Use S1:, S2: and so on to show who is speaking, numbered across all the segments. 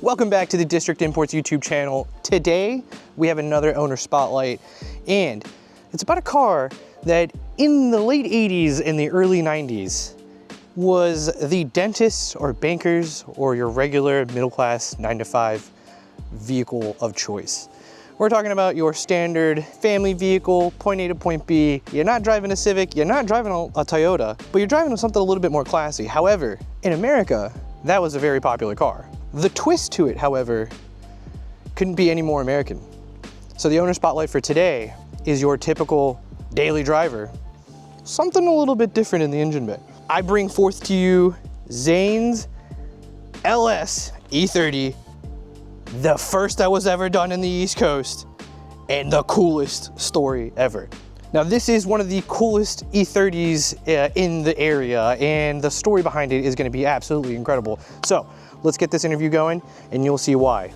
S1: Welcome back to the District Imports YouTube channel. Today, we have another owner spotlight, and it's about a car that in the late 80s and the early 90s was the dentist's or banker's or your regular middle-class 9-to-5 vehicle of choice. We're talking about your standard family vehicle, point A to point B. You're not driving a Civic, you're not driving a Toyota, but you're driving something a little bit more classy. However, in America, that was a very popular car. The twist to it, however, couldn't be any more American. So the owner spotlight for today is your typical daily driver. Something a little bit different in the engine bay. I bring forth to you Zane's LS E30, the first that was ever done in the East Coast, and the coolest story ever. Now this is one of the coolest E30s in the area, and the story behind it is gonna be absolutely incredible. So let's get this interview going and you'll see why.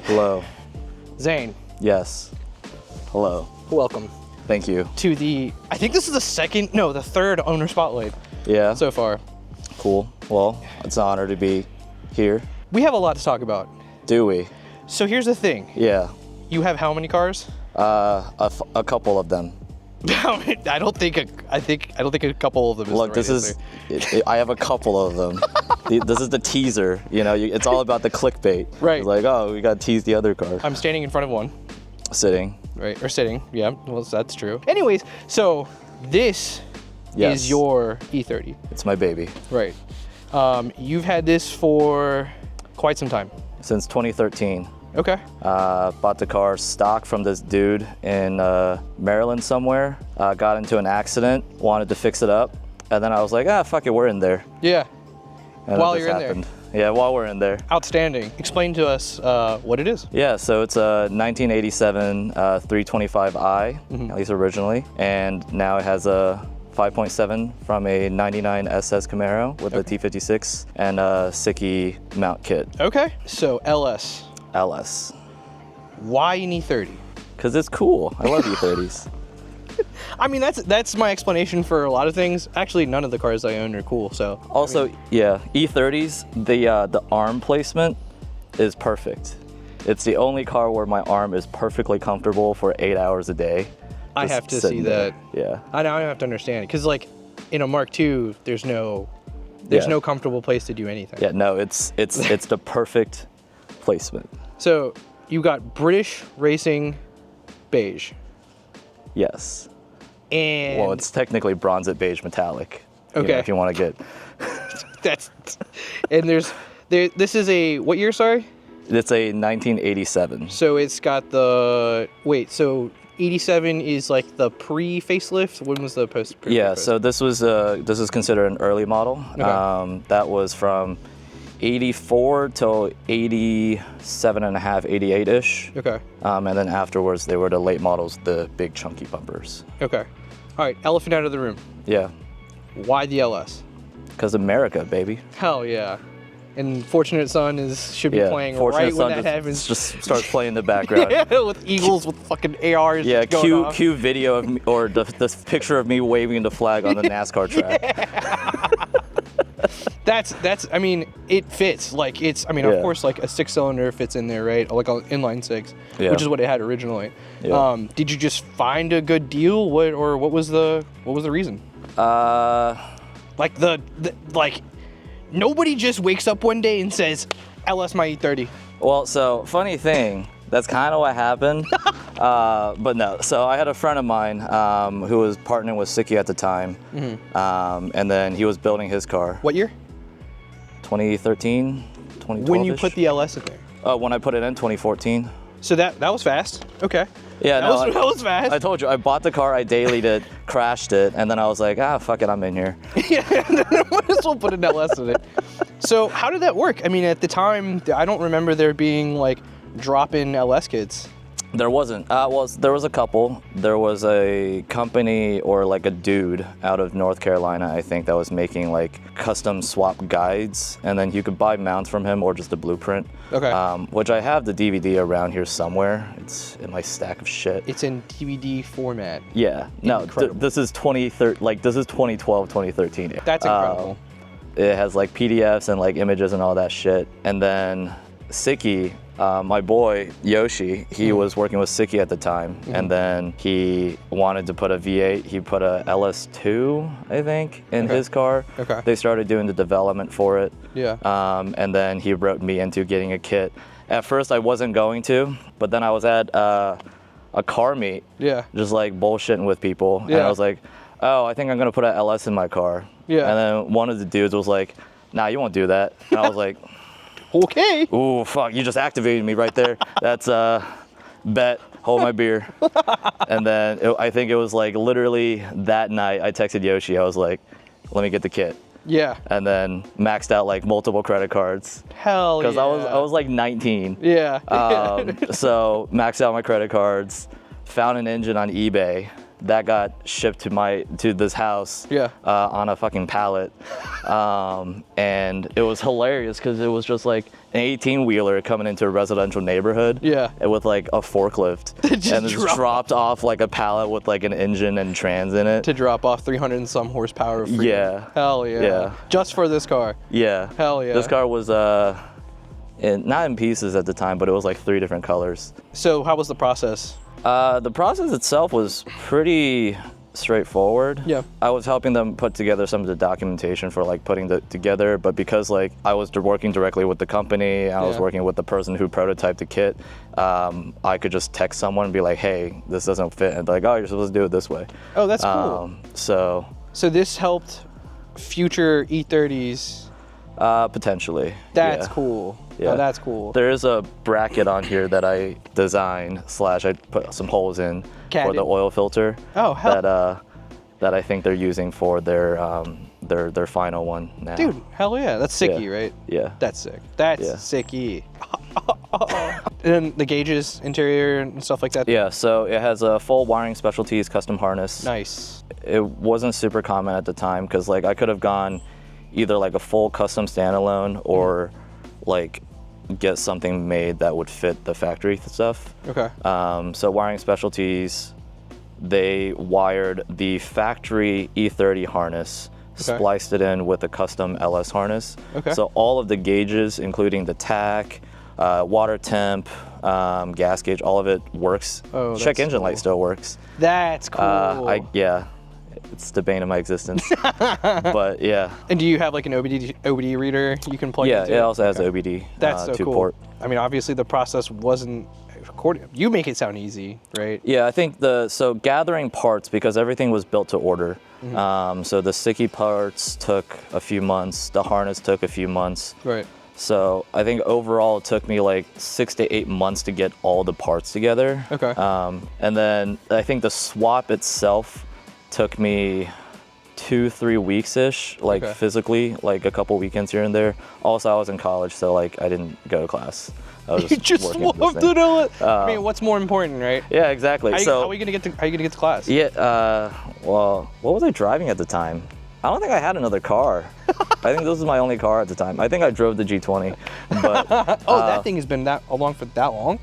S2: Hello.
S1: Zane.
S2: Yes. Hello.
S1: Welcome.
S2: Thank you.
S1: To the, I think this is the third owner spotlight.
S2: Yeah.
S1: So far.
S2: Cool. Well, it's an honor to be here.
S1: We have a lot to talk about.
S2: Do we?
S1: So here's the thing.
S2: Yeah.
S1: You have how many cars?
S2: A couple of them.
S1: I don't think a couple of them is
S2: Look,
S1: the right
S2: this
S1: answer.
S2: is, I have a couple of them. This is the teaser. You know, it's all about the clickbait.
S1: Right.
S2: It's like, oh, we got to tease the other car.
S1: I'm standing in front of one.
S2: Sitting.
S1: Right, or sitting, yeah, well, that's true. Anyways, so this
S2: Yes.
S1: is your E30.
S2: It's my baby.
S1: Right. You've had this for quite some time.
S2: Since 2013.
S1: Okay.
S2: Bought the car stock from this dude in Maryland somewhere. Got into an accident, wanted to fix it up. And then I was like, fuck it, we're in there.
S1: Yeah.
S2: And
S1: While
S2: this
S1: you're in
S2: happened.
S1: there.
S2: Yeah, while we're in there.
S1: Outstanding. Explain to us what it is.
S2: Yeah, so it's a 1987 325i, at least originally. And now it has a 5.7 from a 99 SS Camaro with a T56 and a Sickie mount kit.
S1: Okay. So LS.
S2: LS.
S1: Why an E30?
S2: Because it's cool. I love E30s.
S1: I mean, that's my explanation for a lot of things. Actually, none of the cars I own are cool, so.
S2: Also, yeah, E30s, the arm placement is perfect. It's the only car where my arm is perfectly comfortable for 8 hours a day.
S1: I have to see that.
S2: Yeah.
S1: I have to understand it, because like in a Mark II, there's no comfortable place to do anything.
S2: Yeah, no, it's the perfect placement.
S1: So you got British Racing Beige.
S2: Yes.
S1: And
S2: Well, it's technically bronze beige metallic.
S1: Okay.
S2: You know, if you want to get.
S1: and this is a, what year, sorry?
S2: It's a 1987.
S1: So it's got the, so 87 is like the pre-facelift? When was the post?
S2: Yeah, so this is considered an early model.
S1: Okay.
S2: That was from 84 till 87 and a half, 88-ish.
S1: Okay.
S2: And then afterwards, they were the late models, the big chunky bumpers.
S1: Okay. All right, elephant out of the room.
S2: Yeah.
S1: Why the LS?
S2: Because America, baby.
S1: Hell yeah. And Fortunate Son should be playing right when that happens.
S2: Just starts playing in the background.
S1: Yeah, with Eagles with fucking ARs.
S2: Yeah,
S1: going
S2: cue video of me, or the picture of me waving the flag on the NASCAR track.
S1: Yeah. That's I mean, it fits. Like it's, I mean, of course, like a 6-cylinder fits in there, right? Like an inline 6, which is what it had originally.
S2: Yeah.
S1: Did you just find a good deal? What was the reason? Like nobody just wakes up one day and says, LS my E30.
S2: Well, so funny thing, that's kind of what happened. But no, so I had a friend of mine who was partnering with Sickie at the time. And then he was building his car.
S1: What year?
S2: 2013, 2012.
S1: When you put the LS in there?
S2: When I put it in 2014.
S1: So that was fast. Okay.
S2: Yeah,
S1: that was fast.
S2: I told you, I bought the car, I dailied it, crashed it, and then I was like, fuck it, I'm in here.
S1: Yeah, might as well put an LS in it. So how did that work? I mean, at the time, I don't remember there being like drop-in LS kits.
S2: There wasn't. Well, there was a couple. There was a company or like a dude out of North Carolina, I think, that was making like custom swap guides, and then you could buy mounts from him or just a blueprint.
S1: Okay.
S2: Which I have the DVD around here somewhere. It's in my stack of shit.
S1: It's in DVD format.
S2: Yeah. No,
S1: Incredible.
S2: this is 2012, 2013.
S1: That's incredible.
S2: It has like PDFs and like images and all that shit. And then Siki, my boy Yoshi, he was working with Siki at the time, and then he wanted to put a V8. He put a LS2, I think, in his car.
S1: Okay.
S2: They started doing the development for it.
S1: Yeah.
S2: And then he wrote me into getting a kit. At first, I wasn't going to, but then I was at a car meet,
S1: Yeah.
S2: just like bullshitting with people, and
S1: Yeah.
S2: I was like, oh, I think I'm gonna put an LS in my car.
S1: Yeah.
S2: And then one of the dudes was like, nah, you won't do that. And I was like,
S1: Okay.
S2: ooh, fuck, you just activated me right there. That's bet, hold my beer. And then I think it was like literally that night I texted Yoshi, I was like, let me get the kit.
S1: Yeah.
S2: And then maxed out like multiple credit cards.
S1: Hell yeah.
S2: Because I was like 19.
S1: Yeah.
S2: So maxed out my credit cards, found an engine on eBay that got shipped to this house.
S1: Yeah.
S2: On a fucking pallet. And it was hilarious because it was just like an 18-wheeler coming into a residential neighborhood.
S1: Yeah.
S2: And with like a forklift.
S1: Just
S2: and it's dropped off like a pallet with like an engine and trans in it.
S1: To drop off 300 and some horsepower of freedom.
S2: Yeah.
S1: Hell yeah.
S2: Yeah.
S1: Just for this car.
S2: Yeah.
S1: Hell yeah.
S2: This car was not in pieces at the time, but it was like 3 different colors.
S1: So how was the process?
S2: The process itself was pretty straightforward.
S1: Yeah.
S2: I was helping them put together some of the documentation for like putting it together, but because like I was working directly with the company, I was
S1: Yeah.
S2: working with the person who prototyped the kit, I could just text someone and be like, hey, this doesn't fit, and they're like, oh, you're supposed to do it this way.
S1: Oh, that's cool.
S2: So
S1: this helped future E30s.
S2: potentially.
S1: That's
S2: yeah.
S1: cool.
S2: Yeah.
S1: Oh, that's cool.
S2: There is a bracket on here that I designed / I put some holes in for the oil filter.
S1: Oh, hell.
S2: That I think they're using for their final one now.
S1: Dude, hell yeah. That's sicky,
S2: Yeah.
S1: right?
S2: Yeah.
S1: That's sick. That's
S2: Yeah.
S1: sicky. And then the gauges, interior, and stuff like that.
S2: Yeah. So it has a full wiring specialties custom harness.
S1: Nice.
S2: It wasn't super common at the time because like I could have gone either like a full custom standalone or like get something made that would fit the factory stuff.
S1: Okay.
S2: So wiring specialties, they wired the factory E30 harness, spliced it in with a custom LS harness.
S1: Okay.
S2: So all of the gauges, including the tach, water temp, gas gauge, all of it works.
S1: Oh,
S2: Check
S1: that's
S2: engine light
S1: cool.
S2: still works.
S1: That's cool.
S2: Yeah, it's the bane of my existence. But yeah.
S1: And do you have like an OBD reader you can plug
S2: Yeah,
S1: into?
S2: it also has OBD.
S1: That's so
S2: to
S1: cool.
S2: port.
S1: I mean, obviously the process wasn't recorded. You make it sound easy, right?
S2: Yeah, I think so gathering parts, because everything was built to order. So the sticky parts took a few months, the harness took a few months.
S1: Right.
S2: So I think overall it took me like 6 to 8 months to get all the parts together.
S1: Okay.
S2: And then I think the swap itself took me 2-3 weeks-ish, like
S1: Okay.
S2: physically, like a couple weekends here and there. Also, I was in college, so like I didn't go to class. I was
S1: You just
S2: working at this
S1: swapped
S2: thing.
S1: it all. I mean, what's more important, right?
S2: Yeah, exactly.
S1: How are you gonna get to class?
S2: Yeah, well, what was I driving at the time? I don't think I had another car. I think this was my only car at the time. I think I drove the G20, but
S1: That thing has been along for that long?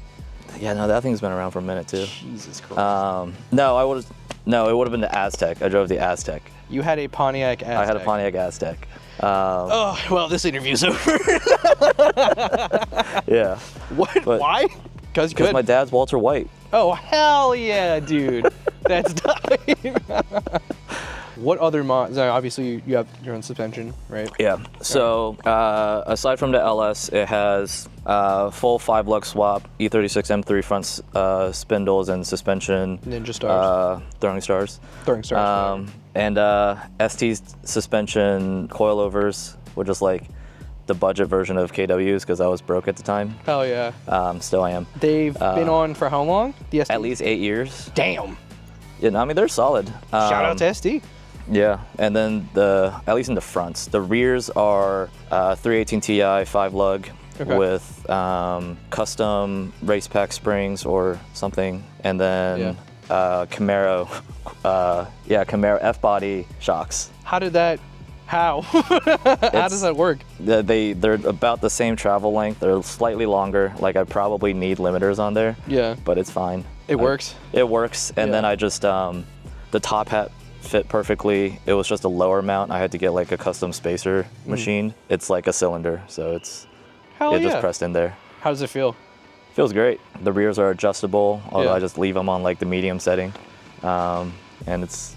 S2: yeah, no, that thing's been around for a minute too.
S1: Jesus Christ.
S2: No, it would have been the Aztec. I drove the Aztec.
S1: You had a Pontiac Aztec.
S2: I had a Pontiac Aztec.
S1: Oh, well, this interview's over.
S2: Yeah.
S1: What?
S2: But-
S1: Why? Because you could.
S2: My dad's Walter White.
S1: Oh, hell yeah, dude. That's tight. What other mods? Obviously, you have your own suspension, right?
S2: Yeah. So aside from the LS, it has full 5-lug swap, E36 M3 front spindles and suspension.
S1: Ninja Stars.
S2: Throwing stars.
S1: Throwing stars.
S2: And ST's suspension coilovers were just like the budget version of KWs because I was broke at the time.
S1: Hell yeah.
S2: Still I am.
S1: They've been on for how long? The SD?
S2: At least 8 years.
S1: Damn.
S2: Yeah, no, I mean, they're solid.
S1: Shout out to SD.
S2: Yeah, and then at least in the fronts, the rears are 318 Ti 5-lug, Okay. With custom race pack springs or something, and then Camaro, Camaro F-body shocks.
S1: How does that work?
S2: They're about the same travel length. They're slightly longer. Like I probably need limiters on there.
S1: Yeah.
S2: But it's fine.
S1: It works?
S2: It works. And then I just, the top hat fit perfectly. It was just a lower mount. I had to get like a custom spacer machined. It's like a cylinder, so it's just pressed in there.
S1: How does it feel?
S2: Feels great. The rears are adjustable, although I just leave them on like the medium setting. And it's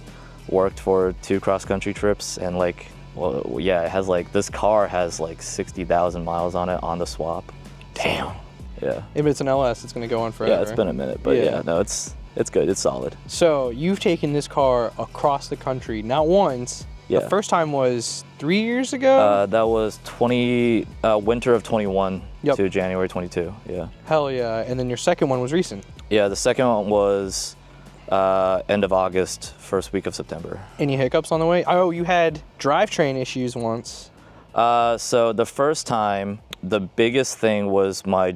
S2: worked for 2 cross-country trips, and like, it has like, this car has like 60,000 miles on it on the swap.
S1: Damn.
S2: So, yeah.
S1: If it's an LS, it's gonna go on forever.
S2: Yeah, it's been a minute, but no, it's good, it's solid.
S1: So you've taken this car across the country, not once.
S2: Yeah.
S1: The first time was 3 years ago?
S2: That was winter of 21 to January 22, yeah.
S1: Hell yeah, and then your second one was recent.
S2: Yeah, the second one was end of August, first week of September.
S1: Any hiccups on the way? Oh, you had drivetrain issues once.
S2: So the first time, the biggest thing was my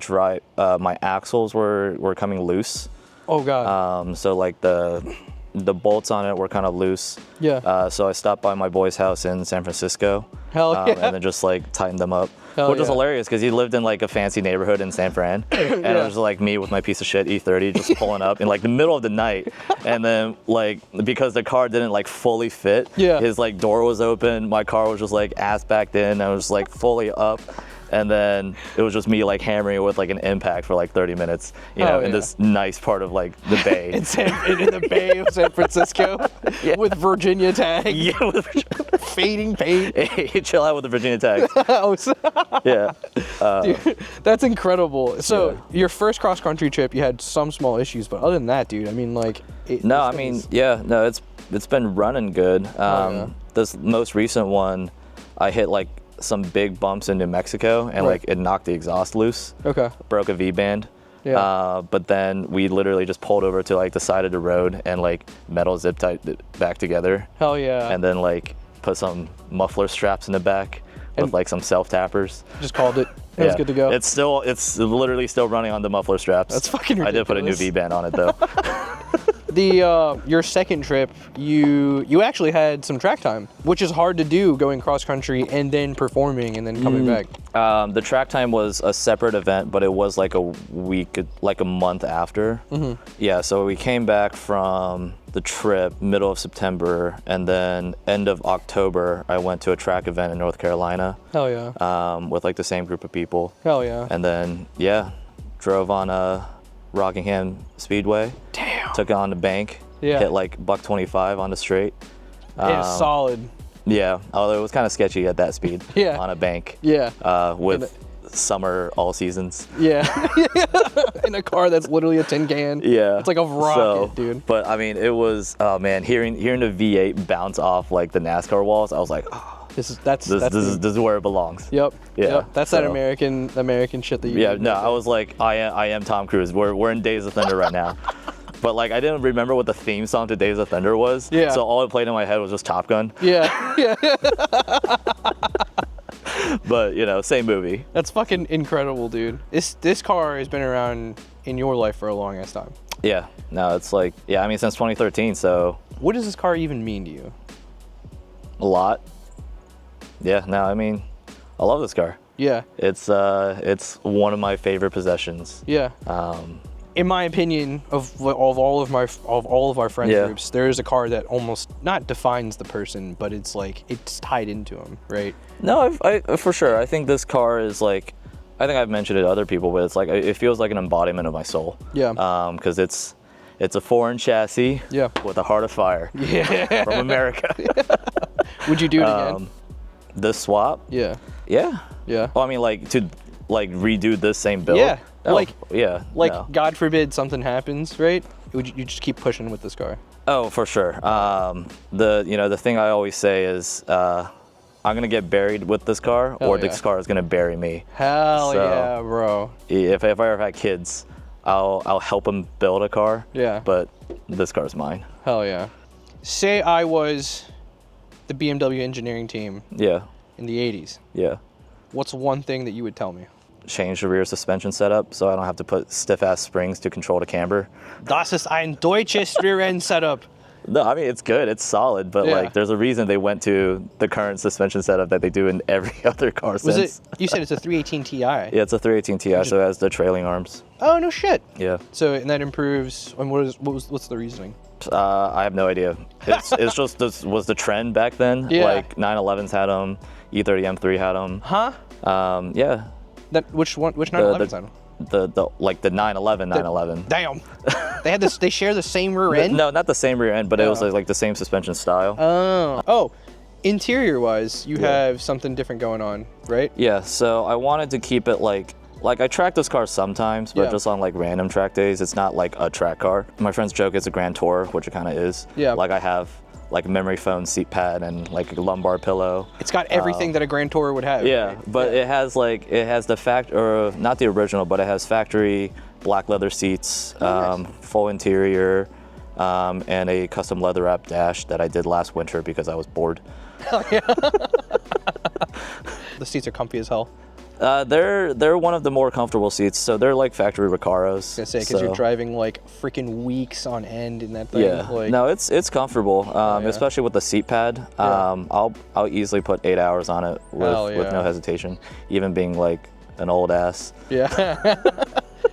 S2: axles were coming loose.
S1: Oh God.
S2: So like the bolts on it were kind of loose.
S1: Yeah.
S2: So I stopped by my boy's house in San Francisco.
S1: Hell yeah.
S2: And then just like tightened them up.
S1: Hell
S2: Which was
S1: yeah.
S2: hilarious because he lived in like a fancy neighborhood in San Fran. And it was like me with my piece of shit E30 just pulling up in like the middle of the night. And then like, because the car didn't like fully fit, his like door was open. My car was just like ass backed in. I was like fully up. And then it was just me like hammering it with like an impact for like 30 minutes, in this nice part of like the bay.
S1: in the bay of San Francisco with Virginia tags.
S2: Yeah, with
S1: fading paint.
S2: Hey, chill out with the Virginia tags. Yeah.
S1: Dude, that's incredible. So your first cross country trip, you had some small issues, but other than that, dude, I mean, like.
S2: It's been running good. This most recent one, I hit like some big bumps in New Mexico, and like it knocked the exhaust loose. Okay. Broke a V-band. Yeah. But then we literally just pulled over to like the side of the road and like metal zip tied it back together.
S1: Hell yeah.
S2: And then like put some muffler straps in the back with like some self tappers.
S1: Just called it. It was good to go.
S2: It's literally still running on the muffler straps.
S1: That's fucking ridiculous.
S2: I did put a new V-band on it though.
S1: Your second trip, you actually had some track time, which is hard to do, going cross country and then performing and then coming back.
S2: The track time was a separate event, but it was like a week, like a month after. Yeah, so we came back from the trip middle of September, and then end of October, I went to a track event in North Carolina.
S1: Hell yeah.
S2: With like the same group of people.
S1: Hell yeah.
S2: And then, drove on a Rockingham Speedway.
S1: Damn.
S2: Took it on the bank. Yeah. Hit like $125 on the straight.
S1: It's solid.
S2: Yeah, although it was kind of sketchy at that speed. On a bank.
S1: Yeah.
S2: With summer all seasons.
S1: Yeah. In a car that's literally a tin can. Yeah. It's like a rocket, dude.
S2: But I mean, it was, oh man, hearing the V8 bounce off like the NASCAR walls, I was like, oh. This is where it belongs.
S1: Yep. Yeah. Yep. That's that American shit that you.
S2: Yeah. No, I was like, I am Tom Cruise. We're in Days of Thunder right now. But like, I didn't remember what the theme song to Days of Thunder was. Yeah. So all it played in my head was just Top Gun.
S1: Yeah. Yeah.
S2: But same movie.
S1: That's fucking incredible, dude. This car has been around in your life for a long ass time.
S2: Yeah. No, it's like, I mean, since 2013. So.
S1: What does this car even mean to you?
S2: A lot. Yeah, no, I mean, I love this car. Yeah. It's one of my favorite possessions. Yeah.
S1: In my opinion, of all of our friend groups, there is a car that almost not defines the person, but it's like it's tied into him, right?
S2: No, I for sure. I think this car is like, I think I've mentioned it to other people, but it's like, it feels like an embodiment of my soul. Yeah. Because it's a foreign chassis. Yeah. With a heart of fire. Yeah. From America.
S1: Would you do it again?
S2: This swap? Yeah. Yeah. Yeah. Well, I mean, like, to like redo this same build? Yeah.
S1: Oh, God forbid something happens, right? Would you just keep pushing with this car?
S2: Oh, for sure. The thing I always say is, I'm gonna get buried with this car, this car is gonna bury me.
S1: Hell yeah, bro.
S2: If I ever have kids, I'll help them build a car. Yeah. But this car's mine.
S1: Hell yeah. Say I was the BMW engineering team. Yeah. In the 80s. Yeah. What's one thing that you would tell me?
S2: change the rear suspension setup so I don't have to put stiff-ass springs to control the camber.
S1: Das ist ein deutsches rear end setup.
S2: No, I mean, it's good, it's solid, but
S1: Yeah.
S2: like there's a reason they went to the current suspension setup that they do in every other car
S1: Was
S2: since.
S1: it? You said it's a 318 Ti.
S2: Yeah, it's a 318 Ti, so it has the trailing arms.
S1: Oh no shit.
S2: Yeah.
S1: So and that improves. And what's the reasoning?
S2: I have no idea. It's just this was the trend back then.
S1: Yeah.
S2: Like 911s had them, E30 M3 had them.
S1: Huh?
S2: Yeah.
S1: That which one? Which 911's on?
S2: The like the 911.
S1: Damn. They had this. They share the same rear end.
S2: No, not the same rear end, but it was
S1: Oh.
S2: like the same suspension style.
S1: Oh. Interior wise, you have something different going on, right?
S2: Yeah, so I wanted to keep it like I track this car sometimes, but
S1: Yeah.
S2: just on like random track days. It's not like a track car. My friends joke it's a Grand Tourer, which it kind of is.
S1: Yeah.
S2: Like I have like a memory foam seat pad and like a lumbar pillow.
S1: It's got everything that a Grand Tourer would have.
S2: Yeah,
S1: right?
S2: but it has the or not the original, but it has factory black leather seats,
S1: nice.
S2: full interior, and a custom leather wrap dash that I did last winter because I was bored.
S1: The seats are comfy as hell.
S2: They're one of the more comfortable seats, so they're like factory Recaros.
S1: I was gonna say because you're driving like freaking weeks on end in that thing.
S2: Yeah,
S1: Like,
S2: no, it's comfortable,
S1: yeah.
S2: especially with the seat pad.
S1: Yeah.
S2: I'll easily put 8 hours on it
S1: Hell
S2: with
S1: yeah.
S2: no hesitation, even being like an old ass.
S1: Yeah.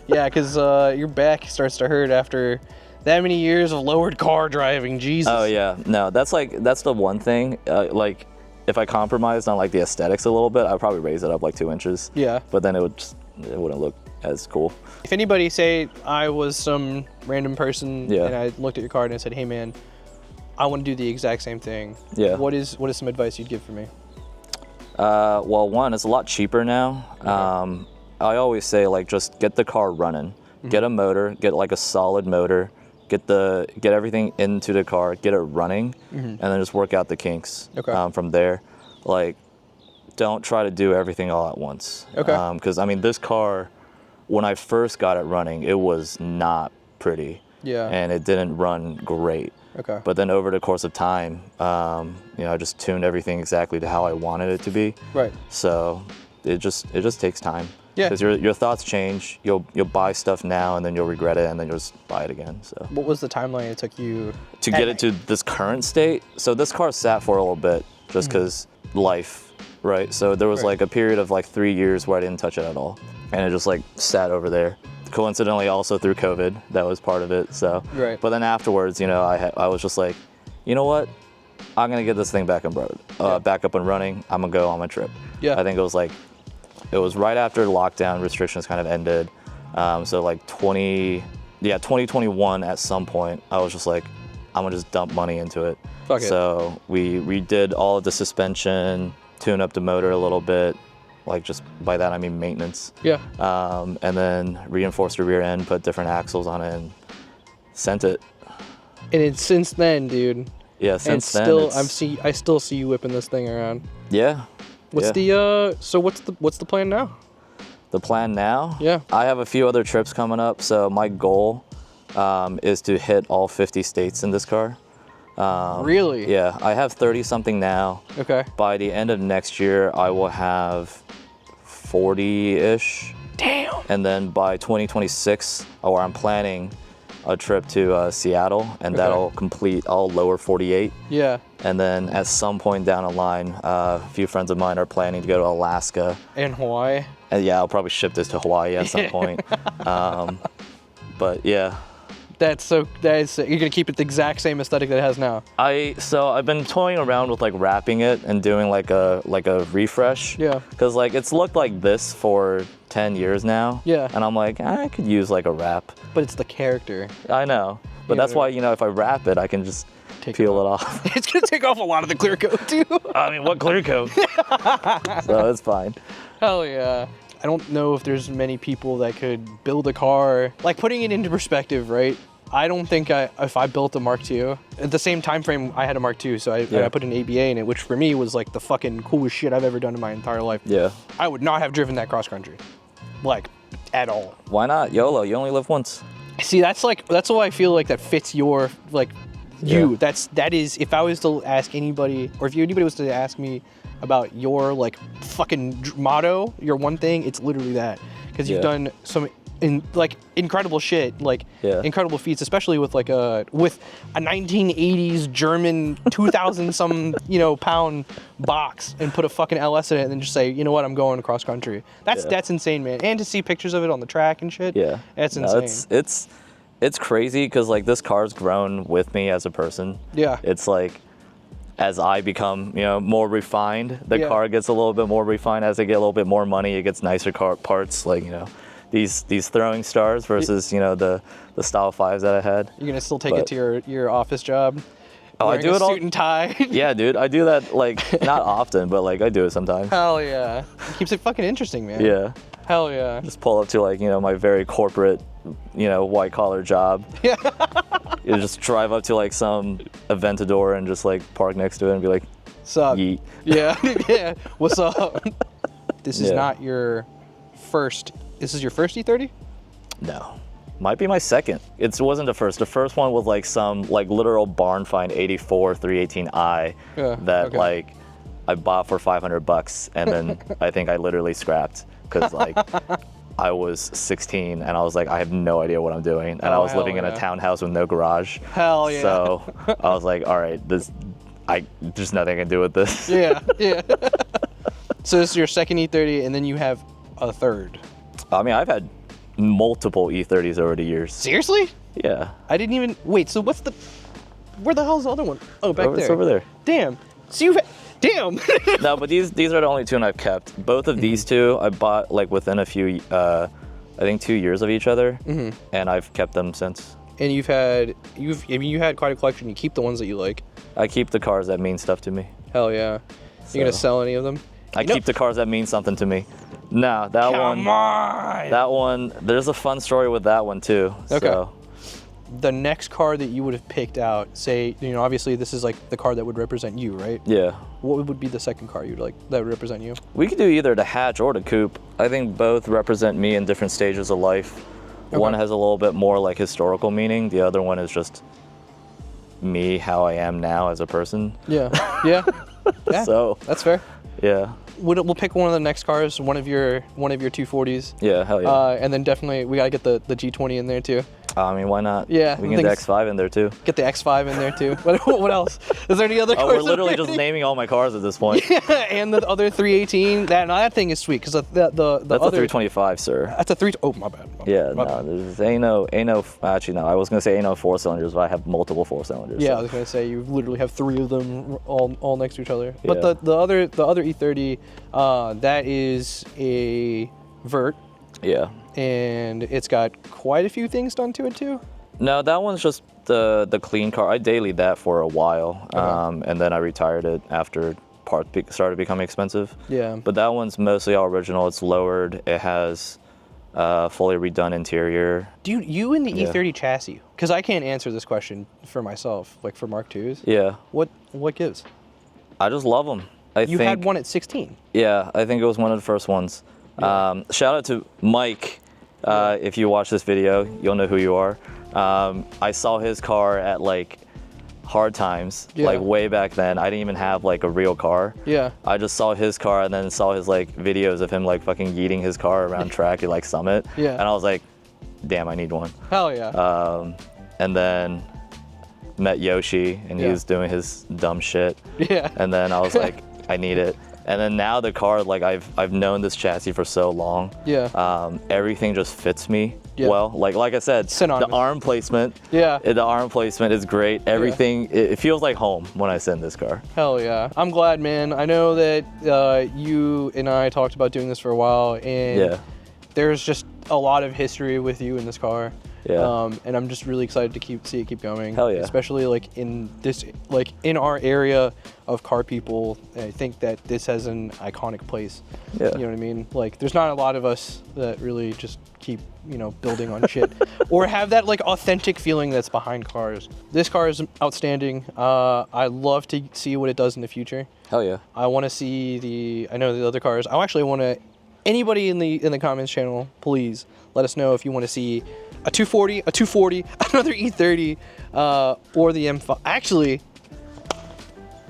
S1: Yeah, because your back starts to hurt after that many years of lowered car driving. Jesus.
S2: Oh yeah, no, that's the one thing. Like, if I compromised on like the aesthetics a little bit, I'd probably raise it up like 2 inches.
S1: Yeah.
S2: But then it wouldn't look as cool.
S1: If anybody say I was some random person
S2: Yeah.
S1: and I looked at your car and I said, "Hey man, I want to do the exact same thing."
S2: Yeah.
S1: What is some advice you'd give for me?
S2: Well, one, it's a lot cheaper now. I always say like just get the car running, get a motor, get like a solid motor, get everything into the car, get it running, and then just work out the kinks.
S1: Okay.
S2: From there, like don't try to do everything all at once.
S1: Okay.
S2: Because I mean, this car, when I first got it running, it was not pretty.
S1: Yeah.
S2: And it didn't run great.
S1: Okay.
S2: But then over the course of time, I just tuned everything exactly to how I wanted it to be.
S1: Right.
S2: So it just takes time.
S1: Yeah.
S2: Because your thoughts change. You'll buy stuff now and then you'll regret it and then you'll just buy it again. So
S1: What was the timeline it took you
S2: to get it to this current state, so this car sat for a little bit just because life, right? So there was
S1: Right.
S2: like a period of like 3 years where I didn't touch it at all, and it just like sat over there. Coincidentally, also through COVID, that was part of it. So,
S1: Right.
S2: But then afterwards, I was just like, you know what? I'm gonna get this thing back up and running. I'm gonna go on my trip.
S1: Yeah.
S2: I think it was right after lockdown restrictions kind of ended. So like 2021 at some point, I was just like, I'm gonna just dump money into it.
S1: Fuck it.
S2: So we redid all of the suspension, tune up the motor a little bit. Like just by that I mean maintenance.
S1: Yeah.
S2: And then reinforced the rear end, put different axles on it, and sent it.
S1: And it's since then, dude.
S2: Yeah,
S1: And
S2: since then.
S1: still,
S2: it's-
S1: I still see you whipping this thing around.
S2: Yeah.
S1: What's
S2: yeah.
S1: what's the plan now?
S2: The plan now?
S1: Yeah.
S2: I have a few other trips coming up, so my goal is to hit all 50 states in this car.
S1: Really?
S2: Yeah, I have 30 something now.
S1: Okay.
S2: By the end of next year, I will have 40-ish.
S1: Damn.
S2: And then by 2026, or I'm planning a trip to Seattle, and
S1: Okay.
S2: that'll complete all lower 48.
S1: Yeah.
S2: And then at some point down the line, a few friends of mine are planning to go to Alaska.
S1: And Hawaii.
S2: And yeah, I'll probably ship this to Hawaii at some point. But yeah,
S1: You're gonna keep it the exact same aesthetic that it has now.
S2: so I've been toying around with like wrapping it and doing like a refresh.
S1: Yeah.
S2: Cause like it's looked like this for 10 years now.
S1: Yeah.
S2: And I'm like, I could use like a wrap.
S1: But it's the character.
S2: I know, but
S1: Yeah,
S2: that's why if I wrap it, I can just
S1: Take it
S2: peel it off.
S1: It's gonna take off a lot of the clear coat too.
S2: I mean, what clear coat? So it's fine.
S1: Hell yeah. I don't know if there's many people that could build a car. Like putting it into perspective, right? I don't think if I built a Mark II, at the same time frame I had a Mark II, so I put an ABA in it, which for me was like the fucking coolest shit I've ever done in my entire life.
S2: Yeah.
S1: I would not have driven that cross country. Like, at all.
S2: Why not? YOLO, you only live once.
S1: See, that's why I feel like that fits your, like, you.
S2: Yeah.
S1: That is, if I was to ask anybody, or if anybody was to ask me about your like fucking motto, your one thing, it's literally that. Because you've done some incredible shit, like incredible feats, especially with like a 1980s German 2,000 some pound box and put a fucking LS in it and then just say, you know what, I'm going across country. That's insane, man. And to see pictures of it on the track and shit, that's insane.
S2: It's crazy because like this car's grown with me as a person. Yeah, it's like as I become more refined, the car gets a little bit more refined. As I get a little bit more money, it gets nicer car parts, like these throwing stars versus the style 5s that I had.
S1: You're gonna still take it to your office job?
S2: Oh, I do it all.
S1: Suit and tie.
S2: Yeah, dude, I do that like not often, but like I do it sometimes.
S1: Hell yeah, it keeps it fucking interesting, man.
S2: Yeah.
S1: Hell yeah.
S2: Just pull up to like my very corporate, white collar job. Yeah. You just drive up to like some Aventador and just like park next to it and be like,
S1: "Sup?"
S2: Yeet.
S1: Yeah. Yeah. What's up? This is not your first. This is your first E30?
S2: No. Might be my second. It wasn't the first. The first one was like some like literal barn find 84 318i that like I bought for $500 and then I think I literally scrapped because like I was 16 and I was like, I have no idea what I'm doing. And I was living in a townhouse with no garage.
S1: Hell yeah.
S2: So I was like, all right, there's nothing I can do with this.
S1: Yeah, yeah. So this is your second E30 and then you have a third.
S2: I mean, I've had multiple E30s over the years.
S1: Seriously?
S2: Yeah.
S1: I didn't even wait. So where the hell's the other one? Oh, back there.
S2: It's over there.
S1: Damn. So damn.
S2: No, but these are the only two I've kept. Both of these two I bought like within a few, I think 2 years of each other, and I've kept them since.
S1: And you had quite a collection. You keep the ones that you like.
S2: I keep the cars that mean stuff to me.
S1: Hell yeah. You gonna sell any of them?
S2: I keep the cars that mean something to me. No,
S1: Come on.
S2: That one, there's a fun story with that one too. Okay. So.
S1: The next car that you would have picked out, say, obviously this is like the car that would represent you, right? Yeah. What would be the second car you'd like that would represent you?
S2: We could do either the hatch or the coupe. I think both represent me in different stages of life. Okay. One has a little bit more like historical meaning. The other one is just me, how I am now as a person.
S1: Yeah. Yeah. Yeah.
S2: So
S1: that's fair.
S2: Yeah.
S1: We'll pick one of the next cars, one of your 240s.
S2: Yeah, hell yeah.
S1: And then definitely we gotta get the G20 in there too.
S2: I mean, why not?
S1: Yeah.
S2: We can get the X5 in there too.
S1: Get the X5 in there too. What else? Is there any other cars?
S2: We're literally just naming all my cars at this point.
S1: Yeah, and the other 318. That thing is sweet because the
S2: That's
S1: other,
S2: a 325, sir.
S1: That's a Oh, my bad.
S2: There's ain't no. Actually, no. I was gonna say ain't no 4 cylinders, but I have multiple 4 cylinders.
S1: Yeah,
S2: so.
S1: I was gonna say you literally have 3 of them all next to each other. Yeah. But the other E30, that is a vert.
S2: Yeah.
S1: And it's got quite a few things done to it too.
S2: No, that one's just the clean car. I dailied that for a while, and then I retired it after parts started becoming expensive. Yeah. But that one's mostly all original. It's lowered. It has fully redone interior.
S1: Dude, you in the E30 chassis? Because I can't answer this question for myself, like for Mark IIs.
S2: Yeah.
S1: What gives?
S2: I just love them.
S1: You had one at 16.
S2: Yeah, I think it was one of the first ones. Yeah. Shout out to Mike. If you watch this video, you'll know who you are. I saw his car at like Hard Times, like way back then. I didn't even have like a real car. Yeah. I just saw his car and then saw his like videos of him like fucking yeeting his car around track at like Summit. Yeah. And I was like, damn, I need one.
S1: Hell yeah.
S2: And then met Yoshi and he was doing his dumb shit. Yeah. And then I was like, I need it. And then now the car, like I've known this chassis for so long. Yeah. Everything just fits me well. Like I said, the arm placement. Yeah. The arm placement is great. Everything, it feels like home when I sit in this car.
S1: Hell yeah. I'm glad, man. I know that you and I talked about doing this for a while, and there's just a lot of history with you in this car. Yeah. And I'm just really excited to see it keep going.
S2: Hell yeah.
S1: Especially like in our area of car people. I think that this has an iconic place. Yeah. You know what I mean? Like there's not a lot of us that really just keep, building on shit or have that like authentic feeling that's behind cars. This car is outstanding. I love to see what it does in the future.
S2: Hell yeah.
S1: I want to see the other cars. I actually want to, anybody in the comments channel, please let us know if you want to see a 240, another E30, or the M5. Actually,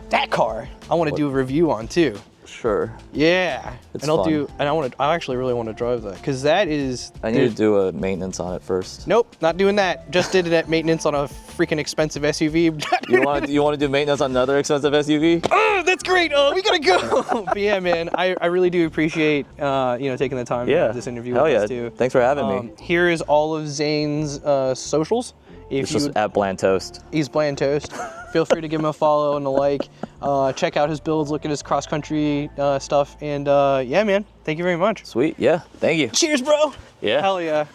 S1: that car I want to do a review on too.
S2: Sure.
S1: Yeah.
S2: It's
S1: and I'll
S2: fun.
S1: do, and I actually really want to drive that because that is.
S2: I need to do a maintenance on it first.
S1: Nope, not doing that. Just did it at maintenance on a freaking expensive SUV.
S2: You want to do maintenance on another expensive SUV?
S1: Oh, that's great. Oh, we gotta go. But yeah, man, I really do appreciate taking the time to have this interview
S2: Hell
S1: with
S2: yeah.
S1: us too.
S2: Thanks for having me.
S1: Here is all of Zane's socials. If
S2: It's
S1: you
S2: just at Bland Toast.
S1: He's Bland Toast. Feel free to give him a follow and a like. Check out his builds, look at his cross country stuff, and yeah, man, thank you very much.
S2: Sweet. Yeah. Thank you.
S1: Cheers, bro.
S2: Yeah.
S1: Hell yeah.